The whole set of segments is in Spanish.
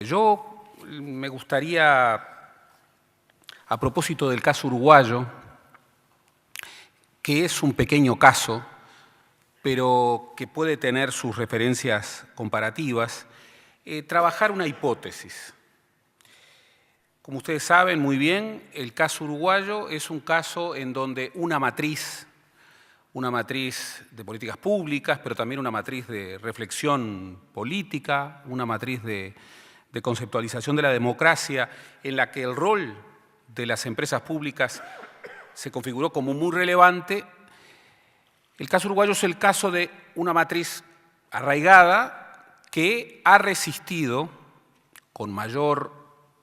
Yo me gustaría, a propósito del caso uruguayo, que es un pequeño caso, pero que puede tener sus referencias comparativas, trabajar una hipótesis. Como ustedes saben muy bien, el caso uruguayo es un caso en donde una matriz de políticas públicas, pero también una matriz de reflexión política, una matriz de conceptualización de la democracia, en la que el rol de las empresas públicas se configuró como muy relevante. El caso uruguayo es el caso de una matriz arraigada que ha resistido, con mayor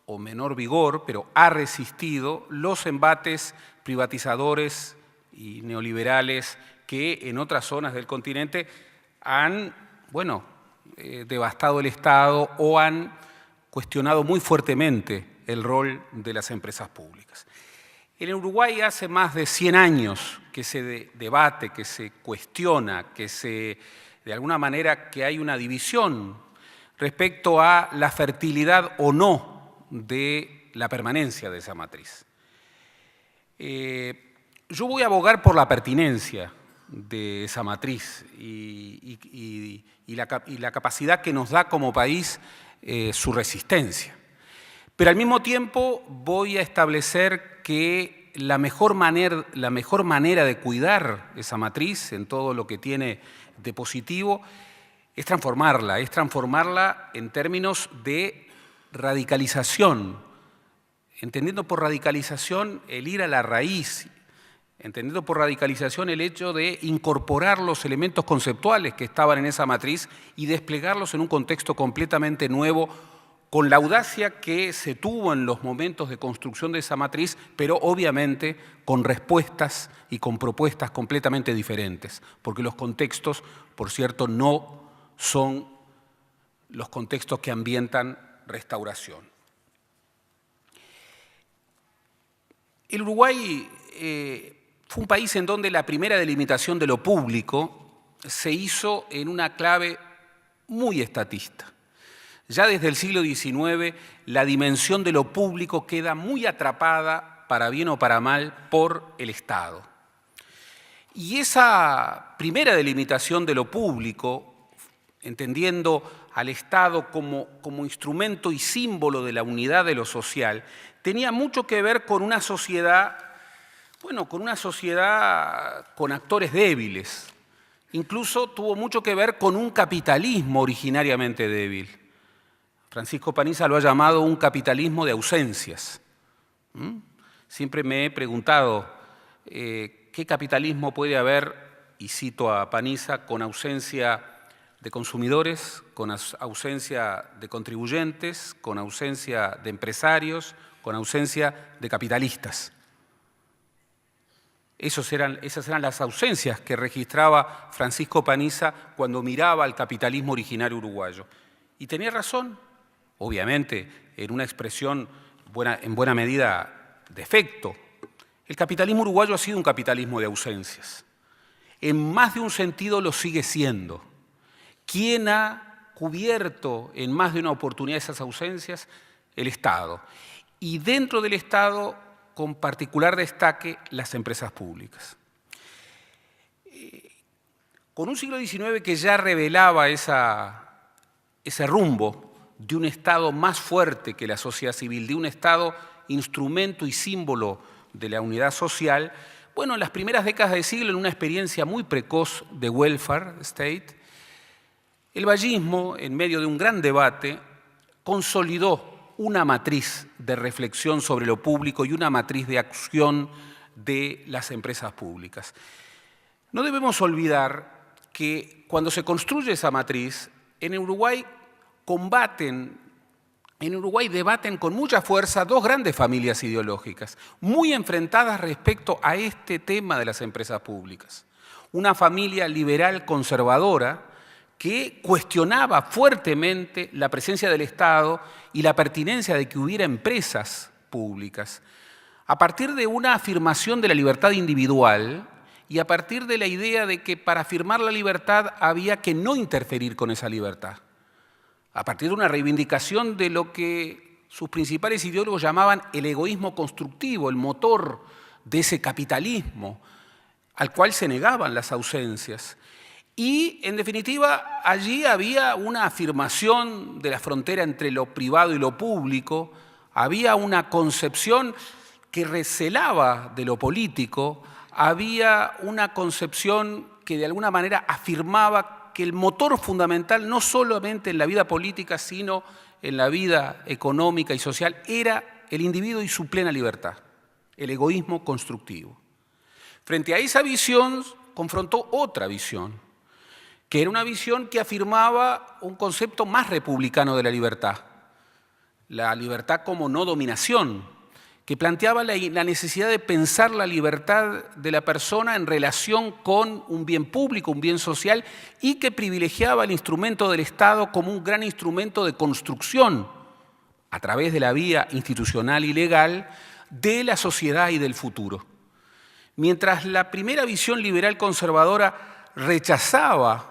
o menor vigor, pero ha resistido los embates privatizadores y neoliberales que en otras zonas del continente han, devastado el Estado o han cuestionado muy fuertemente el rol de las empresas públicas. En Uruguay hace más de 100 años que se debate, que se cuestiona, de alguna manera que hay una división respecto a la fertilidad o no de la permanencia de esa matriz. Yo voy a abogar por la pertinencia de esa matriz y la capacidad que nos da como país su resistencia. Pero al mismo tiempo voy a establecer que la mejor manera de cuidar esa matriz en todo lo que tiene de positivo es transformarla en términos de radicalización, entendiendo por radicalización el ir a la raíz, entendiendo por radicalización el hecho de incorporar los elementos conceptuales que estaban en esa matriz y desplegarlos en un contexto completamente nuevo, con la audacia que se tuvo en los momentos de construcción de esa matriz, pero obviamente con respuestas y con propuestas completamente diferentes, porque los contextos, por cierto, no son los contextos que ambientan restauración. El Uruguay fue un país en donde la primera delimitación de lo público se hizo en una clave muy estatista. Ya desde el siglo XIX, la dimensión de lo público queda muy atrapada, para bien o para mal, por el Estado. Y esa primera delimitación de lo público, entendiendo al Estado como instrumento y símbolo de la unidad de lo social, tenía mucho que ver con una sociedad con actores débiles. Incluso tuvo mucho que ver con un capitalismo originariamente débil. Francisco Paniza lo ha llamado un capitalismo de ausencias. Siempre me he preguntado qué capitalismo puede haber, y cito a Paniza, con ausencia de consumidores, con ausencia de contribuyentes, con ausencia de empresarios, con ausencia de capitalistas. Esas eran las ausencias que registraba Francisco Paniza cuando miraba al capitalismo originario uruguayo. Y tenía razón, obviamente, en una expresión en buena medida de efecto. El capitalismo uruguayo ha sido un capitalismo de ausencias. En más de un sentido lo sigue siendo. ¿Quién ha cubierto en más de una oportunidad esas ausencias? El Estado. Y dentro del Estado, con particular destaque, las empresas públicas. Con un siglo XIX que ya revelaba ese rumbo de un Estado más fuerte que la sociedad civil, de un Estado instrumento y símbolo de la unidad social, en las primeras décadas del siglo, en una experiencia muy precoz de welfare state, el vallismo, en medio de un gran debate, consolidó una matriz de reflexión sobre lo público y una matriz de acción de las empresas públicas. No debemos olvidar que cuando se construye esa matriz, en Uruguay debaten con mucha fuerza dos grandes familias ideológicas, muy enfrentadas respecto a este tema de las empresas públicas. Una familia liberal conservadora que cuestionaba fuertemente la presencia del Estado y la pertinencia de que hubiera empresas públicas, a partir de una afirmación de la libertad individual y a partir de la idea de que para afirmar la libertad había que no interferir con esa libertad. a partir de una reivindicación de lo que sus principales ideólogos llamaban el egoísmo constructivo, el motor de ese capitalismo al cual se negaban las ausencias. Y, en definitiva, allí había una afirmación de la frontera entre lo privado y lo público, había una concepción que recelaba de lo político, había una concepción que de alguna manera afirmaba que el motor fundamental, no solamente en la vida política, sino en la vida económica y social, era el individuo y su plena libertad, el egoísmo constructivo. Frente a esa visión, confrontó otra visión, que era una visión que afirmaba un concepto más republicano de la libertad como no dominación, que planteaba la necesidad de pensar la libertad de la persona en relación con un bien público, un bien social, y que privilegiaba el instrumento del Estado como un gran instrumento de construcción, a través de la vía institucional y legal, de la sociedad y del futuro. Mientras la primera visión liberal conservadora rechazaba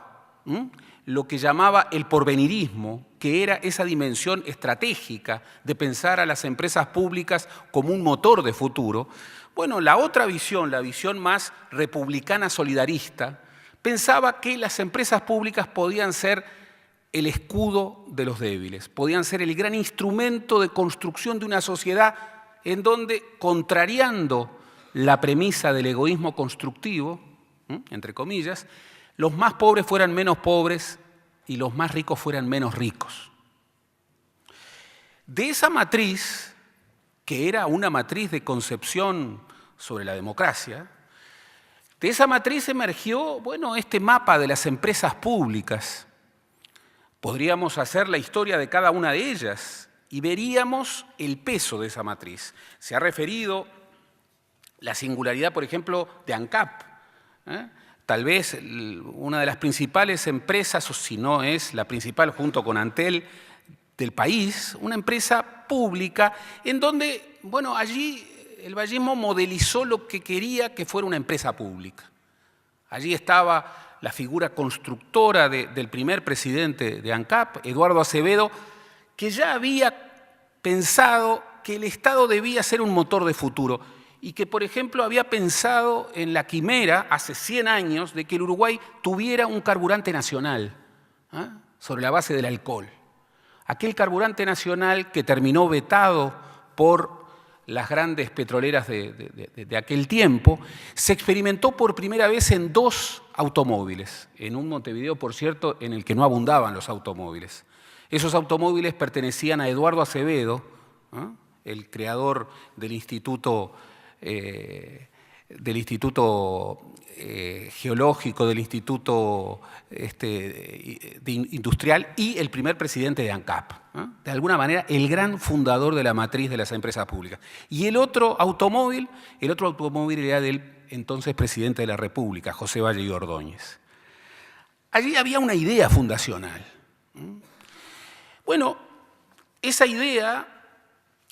lo que llamaba el porvenirismo, que era esa dimensión estratégica de pensar a las empresas públicas como un motor de futuro, bueno, la otra visión, la visión más republicana solidarista, pensaba que las empresas públicas podían ser el escudo de los débiles, podían ser el gran instrumento de construcción de una sociedad en donde, contrariando la premisa del egoísmo constructivo, entre comillas, los más pobres fueran menos pobres y los más ricos fueran menos ricos. De esa matriz, que era una matriz de concepción sobre la democracia, de esa matriz emergió, bueno, este mapa de las empresas públicas. Podríamos hacer la historia de cada una de ellas y veríamos el peso de esa matriz. Se ha referido la singularidad, por ejemplo, de ANCAP, tal vez una de las principales empresas, o si no es la principal junto con Antel, del país, una empresa pública en donde, bueno, allí el vallismo modelizó lo que quería que fuera una empresa pública. Allí estaba la figura constructora del primer presidente de ANCAP, Eduardo Acevedo, que ya había pensado que el Estado debía ser un motor de futuro y que, por ejemplo, había pensado en la quimera, hace 100 años, de que el Uruguay tuviera un carburante nacional, sobre la base del alcohol. Aquel carburante nacional que terminó vetado por las grandes petroleras de aquel tiempo, se experimentó por primera vez en 2 automóviles, en un Montevideo, por cierto, en el que no abundaban los automóviles. Esos automóviles pertenecían a Eduardo Acevedo, el creador del Instituto Geológico, del Instituto Industrial y el primer presidente de ANCAP. De alguna manera, el gran fundador de la matriz de las empresas públicas. Y el otro automóvil era del entonces presidente de la República, José Valle y Ordóñez. Allí había una idea fundacional. Bueno, esa idea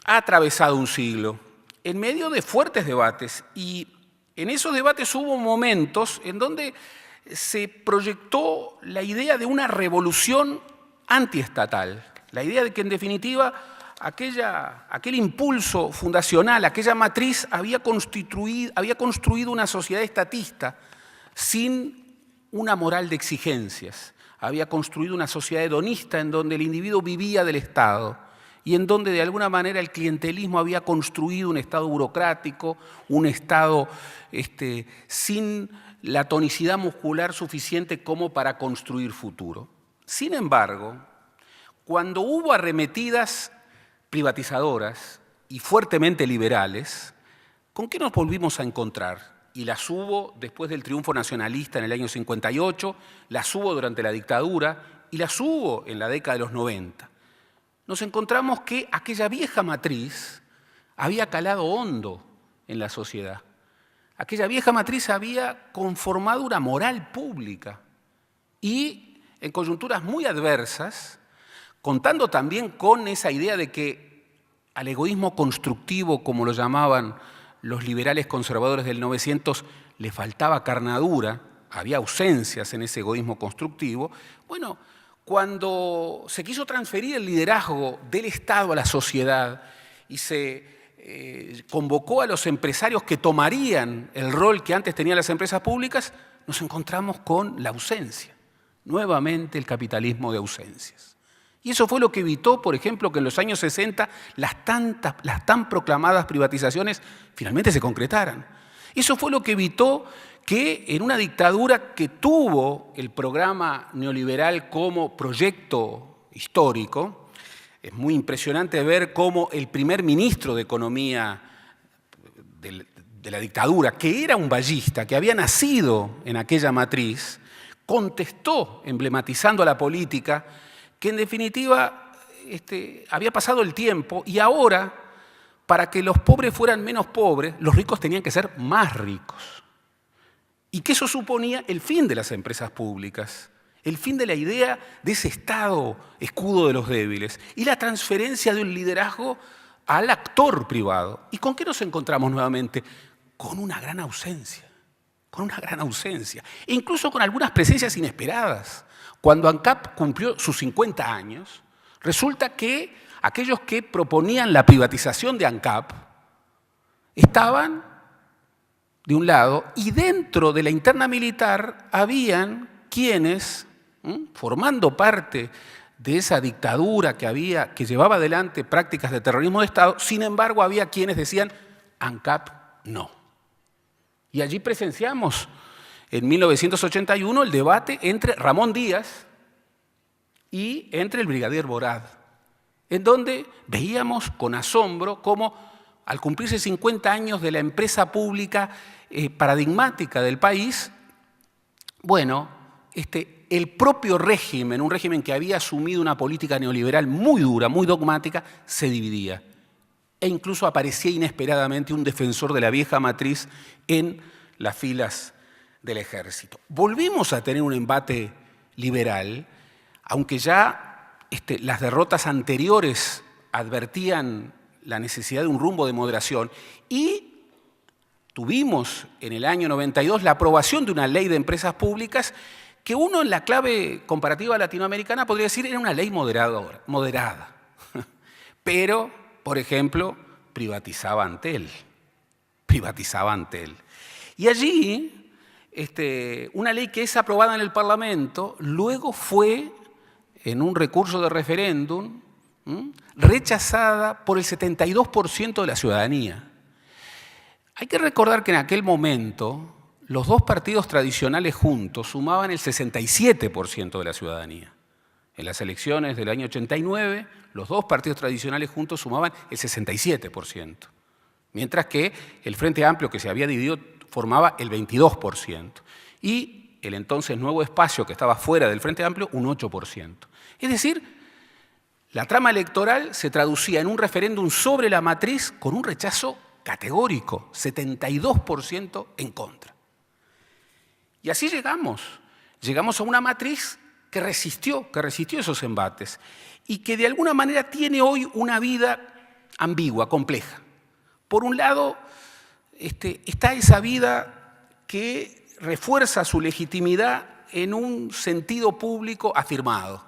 ha atravesado un siglo en medio de fuertes debates, y en esos debates hubo momentos en donde se proyectó la idea de una revolución antiestatal, la idea de que, en definitiva, aquel impulso fundacional, aquella matriz había construido una sociedad estatista sin una moral de exigencias, había construido una sociedad hedonista en donde el individuo vivía del Estado y en donde de alguna manera el clientelismo había construido un Estado burocrático, un Estado sin la tonicidad muscular suficiente como para construir futuro. Sin embargo, cuando hubo arremetidas privatizadoras y fuertemente liberales, ¿con qué nos volvimos a encontrar? Y las hubo después del triunfo nacionalista en el año 58, las hubo durante la dictadura y las hubo en la década de los 90. Nos encontramos que aquella vieja matriz había calado hondo en la sociedad. Aquella vieja matriz había conformado una moral pública y, en coyunturas muy adversas, contando también con esa idea de que al egoísmo constructivo, como lo llamaban los liberales conservadores del 900, le faltaba carnadura, había ausencias en ese egoísmo constructivo, bueno, cuando se quiso transferir el liderazgo del Estado a la sociedad y se convocó a los empresarios que tomarían el rol que antes tenían las empresas públicas, nos encontramos con la ausencia. Nuevamente el capitalismo de ausencias. Y eso fue lo que evitó, por ejemplo, que en los años 60 las tan proclamadas privatizaciones finalmente se concretaran. Eso fue lo que evitó que en una dictadura que tuvo el programa neoliberal como proyecto histórico, es muy impresionante ver cómo el primer ministro de Economía de la dictadura, que era un vallista, que había nacido en aquella matriz, contestó, emblematizando a la política, que en definitiva había pasado el tiempo y ahora, para que los pobres fueran menos pobres, los ricos tenían que ser más ricos. Y que eso suponía el fin de las empresas públicas, el fin de la idea de ese Estado escudo de los débiles y la transferencia de un liderazgo al actor privado. ¿Y con qué nos encontramos nuevamente? Con una gran ausencia. Con una gran ausencia, e incluso con algunas presencias inesperadas. Cuando ANCAP cumplió sus 50 años, resulta que aquellos que proponían la privatización de ANCAP estaban de un lado y dentro de la interna militar habían quienes, formando parte de esa dictadura que llevaba adelante prácticas de terrorismo de Estado, sin embargo había quienes decían ANCAP no. Y allí presenciamos en 1981 el debate entre Ramón Díaz y entre el brigadier Borad, en donde veíamos con asombro cómo al cumplirse 50 años de la empresa pública paradigmática del país, bueno, el propio régimen, un régimen que había asumido una política neoliberal muy dura, muy dogmática, se dividía. E incluso aparecía inesperadamente un defensor de la vieja matriz en las filas del ejército. Volvimos a tener un embate liberal, aunque ya las derrotas anteriores advertían la necesidad de un rumbo de moderación, y tuvimos en el año 92 la aprobación de una ley de empresas públicas que uno en la clave comparativa latinoamericana podría decir era una ley moderada. Pero, por ejemplo, privatizaba Antel. Y allí, una ley que es aprobada en el Parlamento, luego fue, en un recurso de referéndum, rechazada por el 72% de la ciudadanía. Hay que recordar que en aquel momento los dos partidos tradicionales juntos sumaban el 67% de la ciudadanía. En las elecciones del año 89, los dos partidos tradicionales juntos sumaban el 67%, mientras que el Frente Amplio, que se había dividido, formaba el 22%, y el entonces Nuevo Espacio, que estaba fuera del Frente Amplio, un 8%. Es decir, la trama electoral se traducía en un referéndum sobre la matriz con un rechazo categórico, 72% en contra. Y así llegamos a una matriz que resistió esos embates y que de alguna manera tiene hoy una vida ambigua, compleja. Por un lado, está esa vida que refuerza su legitimidad en un sentido público afirmado.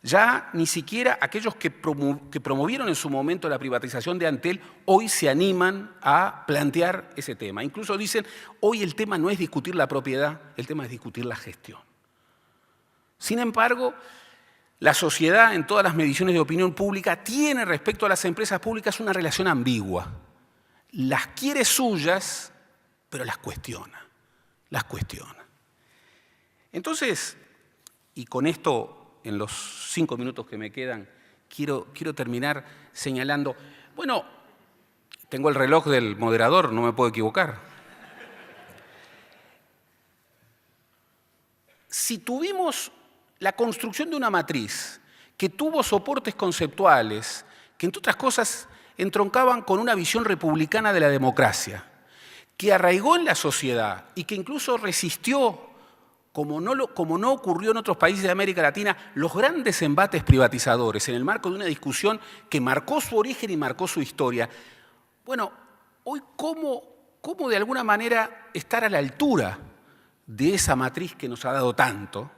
Ya ni siquiera aquellos que promovieron en su momento la privatización de Antel hoy se animan a plantear ese tema. Incluso dicen, hoy el tema no es discutir la propiedad, el tema es discutir la gestión. Sin embargo, la sociedad en todas las mediciones de opinión pública tiene respecto a las empresas públicas una relación ambigua. Las quiere suyas, pero las cuestiona. Entonces, y con esto, en los 5 minutos que me quedan, quiero terminar señalando, bueno, tengo el reloj del moderador, no me puedo equivocar. Si tuvimos la construcción de una matriz que tuvo soportes conceptuales, que entre otras cosas entroncaban con una visión republicana de la democracia, que arraigó en la sociedad y que incluso resistió, como no ocurrió en otros países de América Latina, los grandes embates privatizadores en el marco de una discusión que marcó su origen y marcó su historia. Bueno, hoy ¿cómo de alguna manera estar a la altura de esa matriz que nos ha dado tanto?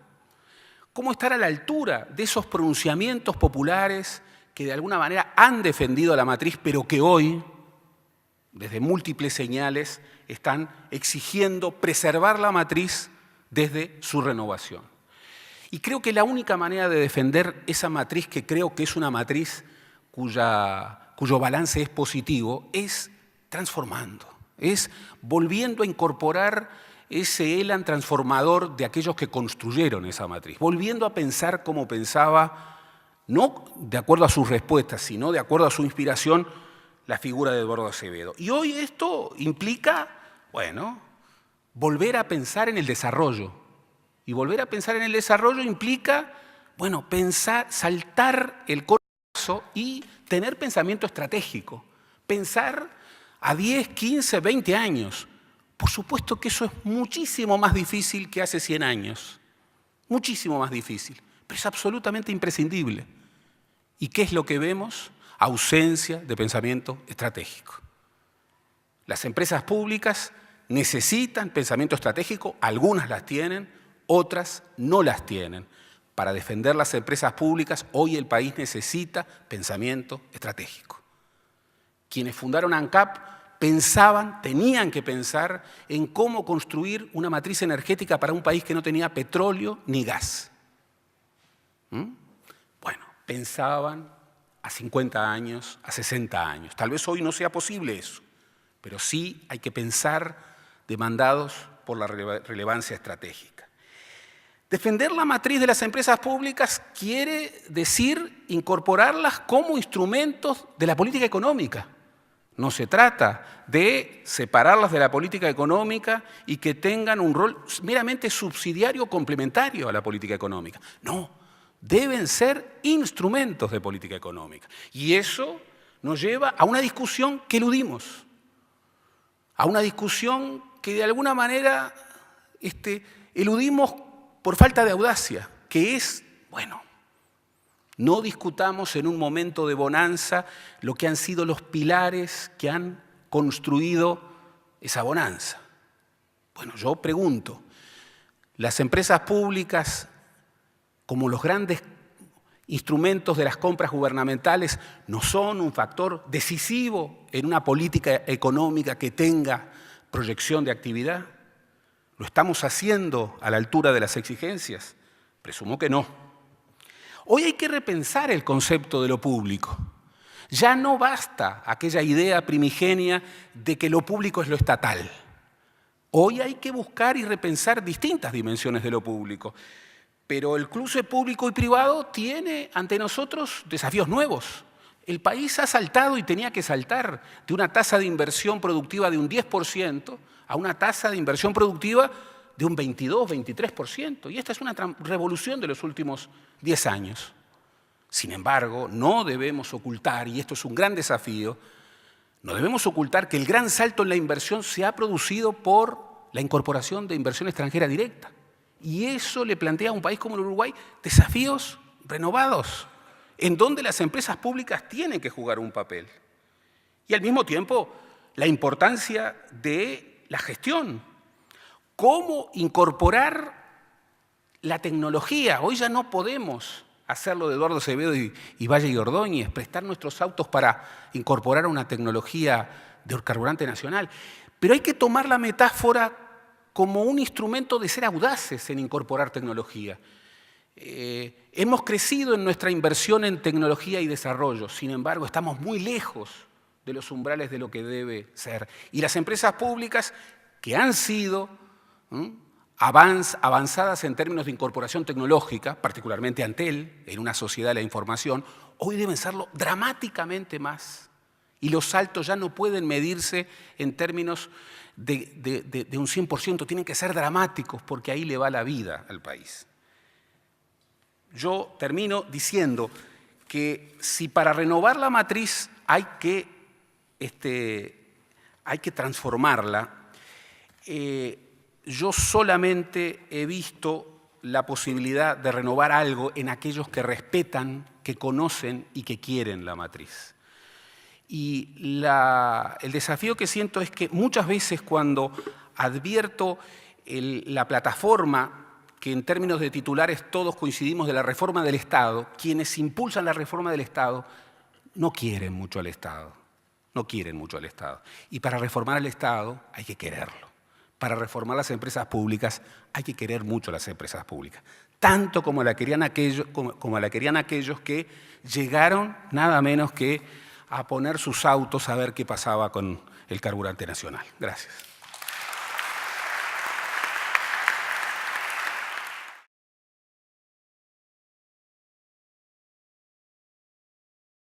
cómo estar a la altura de esos pronunciamientos populares que de alguna manera han defendido a la matriz, pero que hoy, desde múltiples señales, están exigiendo preservar la matriz desde su renovación. Y creo que la única manera de defender esa matriz, que creo que es una matriz cuyo balance es positivo, es transformando, es volviendo a incorporar ese élan transformador de aquellos que construyeron esa matriz, volviendo a pensar como pensaba, no de acuerdo a sus respuestas, sino de acuerdo a su inspiración, la figura de Eduardo Acevedo. Y hoy esto implica, bueno, volver a pensar en el desarrollo. Y volver a pensar en el desarrollo implica, bueno, pensar, saltar el corazón y tener pensamiento estratégico. Pensar a 10, 15, 20 años. Por supuesto que eso es muchísimo más difícil que hace 100 años. Muchísimo más difícil. Pero es absolutamente imprescindible. ¿Y qué es lo que vemos? Ausencia de pensamiento estratégico. Las empresas públicas necesitan pensamiento estratégico, algunas las tienen, otras no las tienen. Para defender las empresas públicas, hoy el país necesita pensamiento estratégico. Quienes fundaron ANCAP pensaban, tenían que pensar en cómo construir una matriz energética para un país que no tenía petróleo ni gas. Bueno, pensaban a 50 años, a 60 años. Tal vez hoy no sea posible eso, pero sí hay que pensar demandados por la relevancia estratégica. Defender la matriz de las empresas públicas quiere decir incorporarlas como instrumentos de la política económica. No se trata de separarlas de la política económica y que tengan un rol meramente subsidiario o complementario a la política económica. No, deben ser instrumentos de política económica. Y eso nos lleva a una discusión que eludimos, a una discusión que de alguna manera eludimos por falta de audacia, que es, bueno, no discutamos en un momento de bonanza lo que han sido los pilares que han construido esa bonanza. Bueno, yo pregunto, ¿las empresas públicas, como los grandes instrumentos de las compras gubernamentales, no son un factor decisivo en una política económica que tenga proyección de actividad? ¿Lo estamos haciendo a la altura de las exigencias? Presumo que no. Hoy hay que repensar el concepto de lo público. Ya no basta aquella idea primigenia de que lo público es lo estatal. Hoy hay que buscar y repensar distintas dimensiones de lo público. Pero el cruce público y privado tiene ante nosotros desafíos nuevos. El país ha saltado y tenía que saltar de una tasa de inversión productiva de un 10% a una tasa de inversión productiva de un 22, 23%. Y esta es una revolución de los últimos 10 años. Sin embargo, no debemos ocultar, y esto es un gran desafío, no debemos ocultar que el gran salto en la inversión se ha producido por la incorporación de inversión extranjera directa. Y eso le plantea a un país como el Uruguay desafíos renovados, en donde las empresas públicas tienen que jugar un papel. Y al mismo tiempo, la importancia de la gestión. ¿Cómo incorporar la tecnología? Hoy ya no podemos hacerlo de Eduardo Acevedo y Valle y Ordóñez, prestar nuestros autos para incorporar una tecnología de carburante nacional. Pero hay que tomar la metáfora como un instrumento de ser audaces en incorporar tecnología. Hemos crecido en nuestra inversión en tecnología y desarrollo, sin embargo, estamos muy lejos de los umbrales de lo que debe ser. Y las empresas públicas que han sido avanzadas en términos de incorporación tecnológica, particularmente Antel, en una sociedad de la información, hoy deben serlo dramáticamente más. Y los saltos ya no pueden medirse en términos de un 100%, tienen que ser dramáticos porque ahí le va la vida al país. Yo termino diciendo que si para renovar la matriz hay que transformarla, yo solamente he visto la posibilidad de renovar algo en aquellos que respetan, que conocen y que quieren la matriz. Y el desafío que siento es que muchas veces cuando advierto la plataforma que en términos de titulares todos coincidimos de la reforma del Estado, quienes impulsan la reforma del Estado no quieren mucho al Estado, no quieren mucho al Estado. Y para reformar al Estado hay que quererlo. Para reformar las empresas públicas hay que querer mucho las empresas públicas, tanto como la querían aquellos que llegaron nada menos que a poner sus autos a ver qué pasaba con el carburante nacional. Gracias.